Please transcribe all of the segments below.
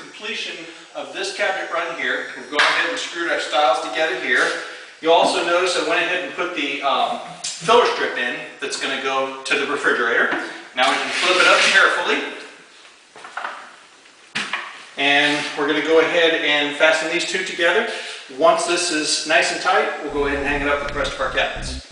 completion of this cabinet run here. We've gone ahead and screwed our stiles together here. You'll also notice I went ahead and put the filler strip in that's going to go to the refrigerator. Now we can flip it up carefully. And we're going to go ahead and fasten these two together. Once this is nice and tight, we'll go ahead and hang it up with the rest of our cabinets.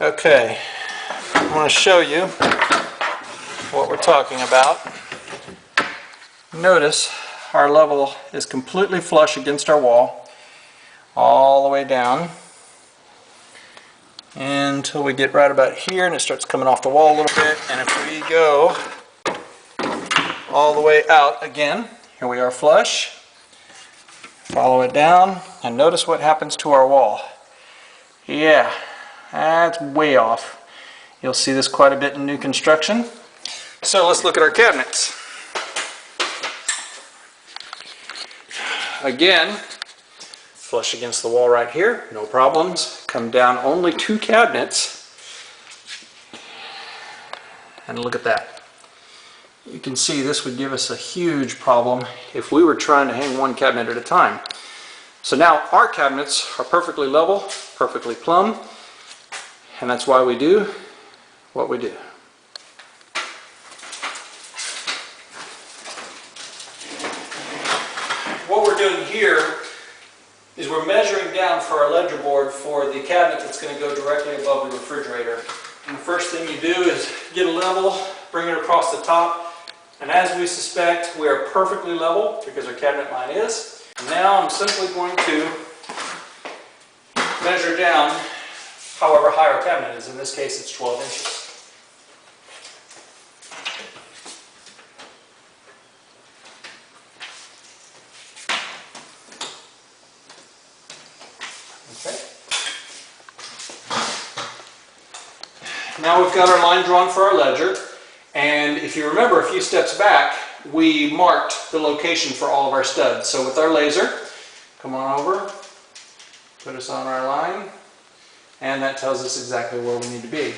Okay, I want to show you what we're talking about. Notice our level is completely flush against our wall, all the way down, until we get right about here and it starts coming off the wall a little bit. And if we go all the way out again, here we are flush, follow it down, and notice what happens to our wall. Yeah. That's way off. You'll see this quite a bit in new construction. So let's look at our cabinets. Again, flush against the wall right here, no problems. Come down only 2 cabinets. And look at that. You can see this would give us a huge problem if we were trying to hang one cabinet at a time. So now our cabinets are perfectly level, perfectly plumb. And that's why we do what we do. What we're doing here is we're measuring down for our ledger board for the cabinet that's going to go directly above the refrigerator. And the first thing you do is get a level, bring it across the top, and as we suspect, we are perfectly level because our cabinet line is. And now I'm simply going to measure down however high our cabinet is. In this case, it's 12 inches. Okay. Now we've got our line drawn for our ledger, and if you remember a few steps back, we marked the location for all of our studs. So with our laser, come on over, put us on our line, and that tells us exactly where we need to be.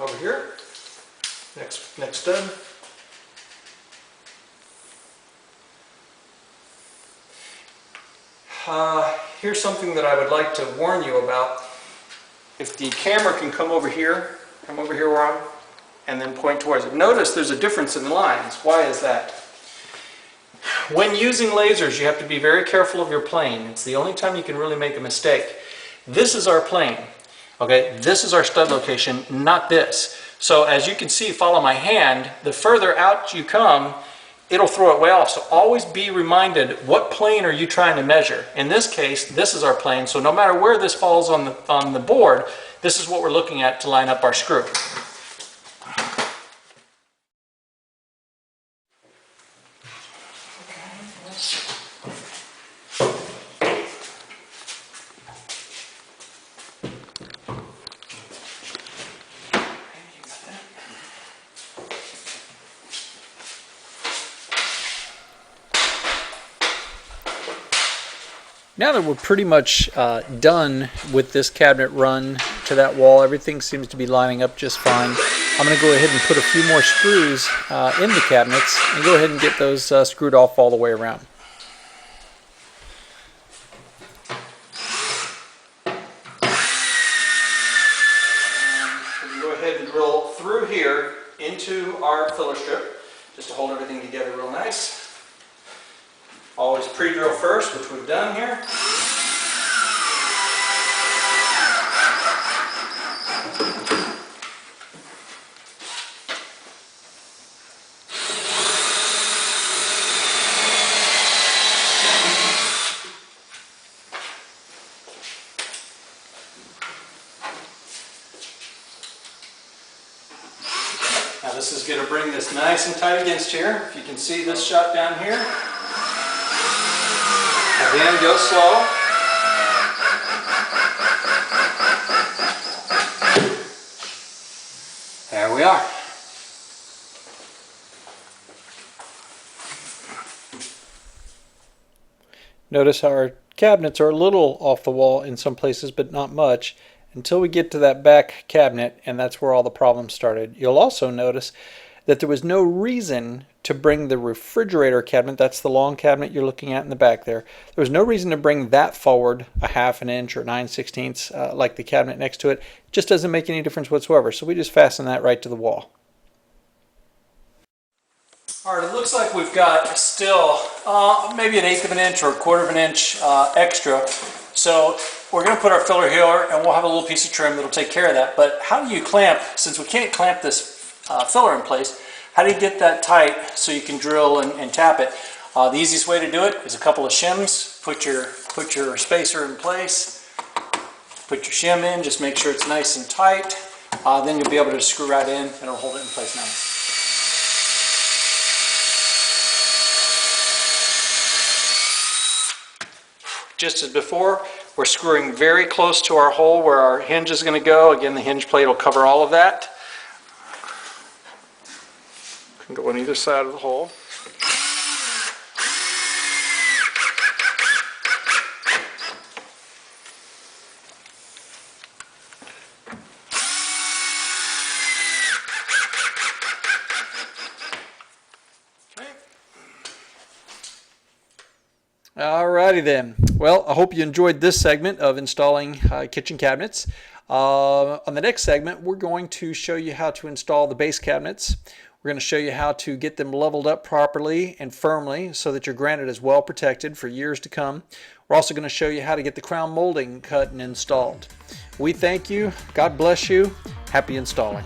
Over here, next stud. Here's something that I would like to warn you about. If the camera can come over here where I'm, and then point towards it. Notice there's a difference in the lines. Why is that? When using lasers, you have to be very careful of your plane. It's the only time you can really make a mistake. This is our plane. Okay, this is our stud location, not this. So as you can see, follow my hand, the further out you come, it'll throw it way off. So always be reminded, what plane are you trying to measure? In this case, this is our plane, so no matter where this falls on the board, this is what we're looking at to line up our screw. Now that we're pretty much done with this cabinet run to that wall, everything seems to be lining up just fine. I'm going to go ahead and put a few more screws in the cabinets and go ahead and get those screwed off all the way around. We can go ahead and drill through here into our filler strip just to hold everything together real nice. Always pre-drill first, which we've done here. Now this is going to bring this nice and tight against here. If you can see this shot down here. Again, go slow. There we are. Notice how our cabinets are a little off the wall in some places, but not much, until we get to that back cabinet, and that's where all the problems started. You'll also notice that there was no reason to bring the refrigerator cabinet, that's the long cabinet you're looking at in the back there, there was no reason to bring that forward a 1/2 inch or 9/16 like the cabinet next to it. It just doesn't make any difference whatsoever, so we just fasten that right to the wall. Alright, it looks like we've got still maybe an 1/8 of an inch or 1/4 of an inch extra. So we're going to put our filler here and we'll have a little piece of trim that'll take care of that. But how do you clamp, since we can't clamp this filler in place, how do you get that tight so you can drill and tap it? The easiest way to do it is a couple of shims. Put your spacer in place, put your shim in, just make sure it's nice and tight. Then you'll be able to screw right in and it'll hold it in place nice. Just as before, we're screwing very close to our hole where our hinge is going to go. Again, the hinge plate will cover all of that. Can go on either side of the hole. Alrighty then. Well, I hope you enjoyed this segment of installing kitchen cabinets. On the next segment, we're going to show you how to install the base cabinets. We're going to show you how to get them leveled up properly and firmly so that your granite is well protected for years to come. We're also going to show you how to get the crown molding cut and installed. We thank you. God bless you. Happy installing.